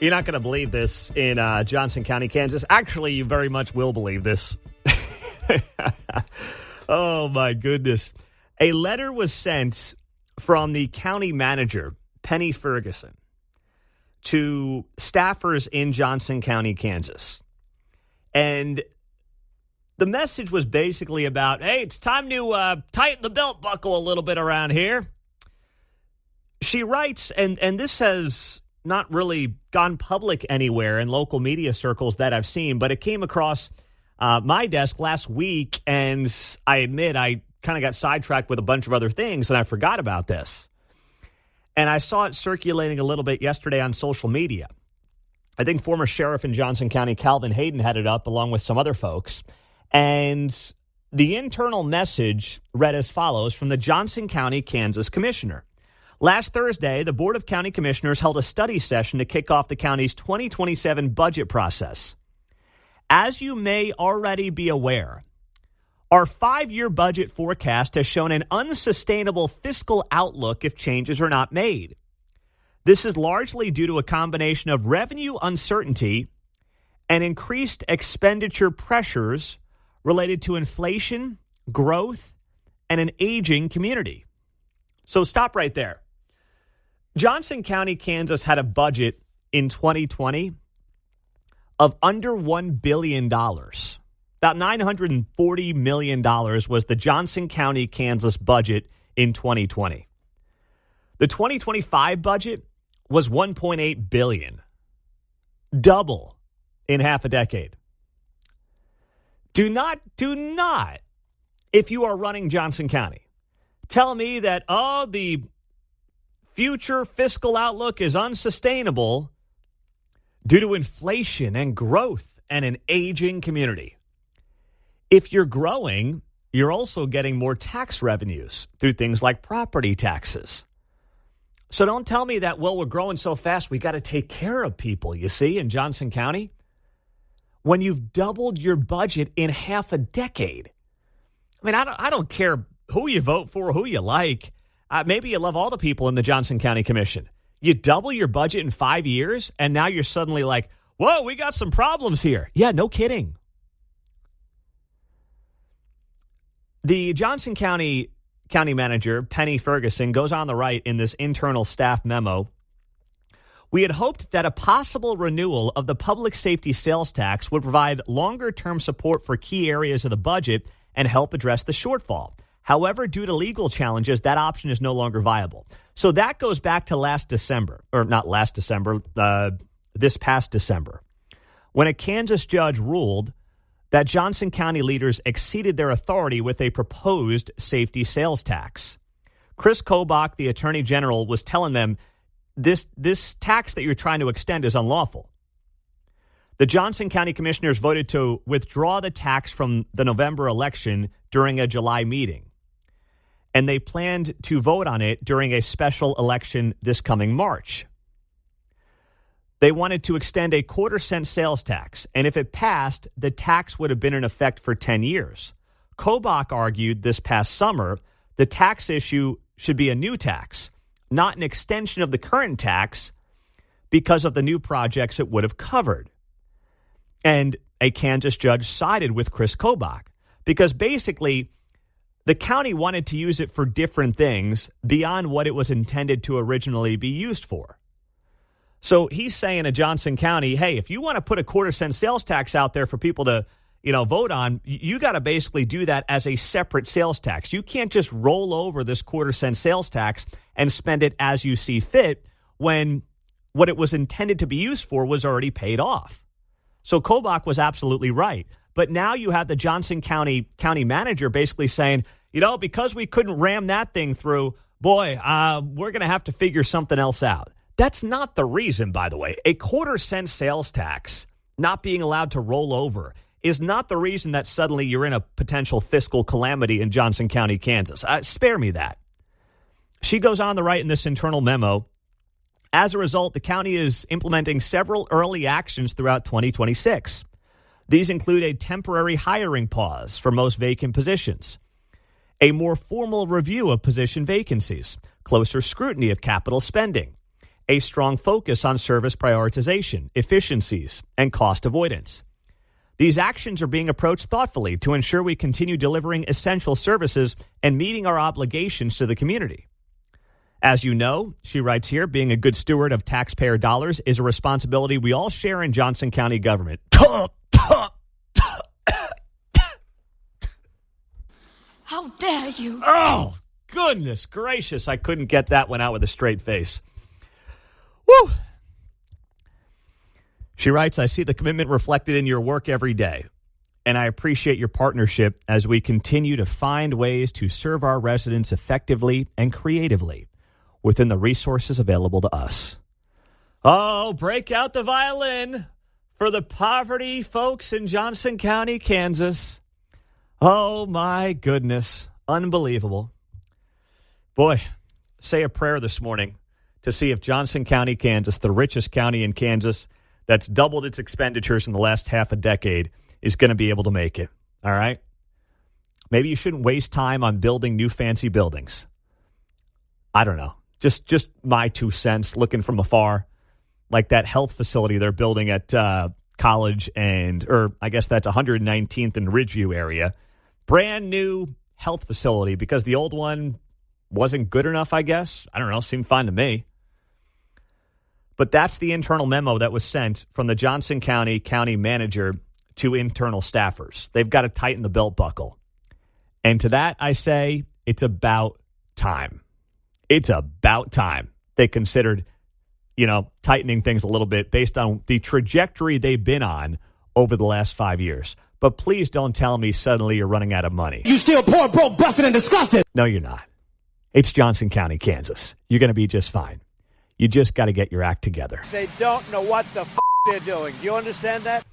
You're not going to believe this in Johnson County, Kansas. Actually, you very much will believe this. Oh, my goodness. A letter was sent from the county manager, Penny Ferguson, to staffers in Johnson County, Kansas. And the message was basically about, hey, it's time to tighten the belt buckle a little bit around here. She writes, and this has not really gone public anywhere in local media circles that I've seen, but it came across my desk last week, and I admit I kind of got sidetracked with a bunch of other things, and I forgot about this. And I saw it circulating a little bit yesterday on social media. I think former sheriff in Johnson County, Calvin Hayden, had it up along with some other folks. And the internal message read as follows from the Johnson County, Kansas Commissioner. Last Thursday, the Board of County Commissioners held a study session to kick off the county's 2027 budget process. As you may already be aware, our 5-year budget forecast has shown an unsustainable fiscal outlook if changes are not made. This is largely due to a combination of revenue uncertainty and increased expenditure pressures related to inflation, growth, and an aging community. So stop right there. Johnson County, Kansas had a budget in 2020 of under $1 billion. About $940 million was the Johnson County, Kansas budget in 2020. The 2025 budget was $1.8 billion. Double in half a decade. Do not, if you are running Johnson County, tell me that, the future fiscal outlook is unsustainable due to inflation and growth and an aging community. If you're growing, you're also getting more tax revenues through things like property taxes. So don't tell me that, we're growing so fast, we got to take care of people, you see, in Johnson County. When you've doubled your budget in half a decade. I mean, I don't care who you vote for, who you like. Maybe you love all the people in the Johnson County Commission. You double your budget in 5 years, and now you're suddenly like, whoa, we got some problems here. Yeah, no kidding. The Johnson County manager, Penny Ferguson, goes on the right in this internal staff memo. We had hoped that a possible renewal of the public safety sales tax would provide longer-term support for key areas of the budget and help address the shortfall. However, due to legal challenges, that option is no longer viable. So that goes back to this past December, when a Kansas judge ruled that Johnson County leaders exceeded their authority with a proposed safety sales tax. Chris Kobach, the attorney general, was telling them this tax that you're trying to extend is unlawful. The Johnson County commissioners voted to withdraw the tax from the November election during a July meeting. And they planned to vote on it during a special election this coming March. They wanted to extend a 1/4-cent sales tax, and if it passed, the tax would have been in effect for 10 years. Kobach argued this past summer the tax issue should be a new tax, not an extension of the current tax, because of the new projects it would have covered. And a Kansas judge sided with Chris Kobach because basically the county wanted to use it for different things beyond what it was intended to originally be used for. So he's saying to Johnson County, hey, if you want to put a 1/4-cent sales tax out there for people to, vote on, you got to basically do that as a separate sales tax. You can't just roll over this 1/4-cent sales tax and spend it as you see fit when what it was intended to be used for was already paid off. So Kobach was absolutely right. But now you have the Johnson County manager basically saying, because we couldn't ram that thing through, we're going to have to figure something else out. That's not the reason, by the way. A 1/4-cent sales tax not being allowed to roll over is not the reason that suddenly you're in a potential fiscal calamity in Johnson County, Kansas. Spare me that. She goes on the right in this internal memo. As a result, the county is implementing several early actions throughout 2026. These include a temporary hiring pause for most vacant positions, a more formal review of position vacancies, closer scrutiny of capital spending, a strong focus on service prioritization, efficiencies, and cost avoidance. These actions are being approached thoughtfully to ensure we continue delivering essential services and meeting our obligations to the community. As you know, she writes here, being a good steward of taxpayer dollars is a responsibility we all share in Johnson County government. How dare you? Oh, goodness gracious. I couldn't get that one out with a straight face. Woo! She writes, I see the commitment reflected in your work every day, and I appreciate your partnership as we continue to find ways to serve our residents effectively and creatively within the resources available to us. Oh, break out the violin for the poverty folks in Johnson County, Kansas. Oh, my goodness. Unbelievable. Boy, say a prayer this morning to see if Johnson County, Kansas, the richest county in Kansas, that's doubled its expenditures in the last half a decade, is going to be able to make it. All right? Maybe you shouldn't waste time on building new fancy buildings. I don't know. Just my 2 cents looking from afar. Like that health facility they're building at College or I guess that's 119th and Ridgeview area. Brand new health facility because the old one wasn't good enough, I guess. I don't know. Seemed fine to me. But that's the internal memo that was sent from the Johnson County manager to internal staffers. They've got to tighten the belt buckle. And to that, I say, it's about time. It's about time they considered, tightening things a little bit based on the trajectory they've been on over the last 5 years. But please don't tell me suddenly you're running out of money. You still poor, broke, busted, and disgusted. No, you're not. It's Johnson County, Kansas. You're going to be just fine. You just got to get your act together. They don't know what the they're doing. Do you understand that?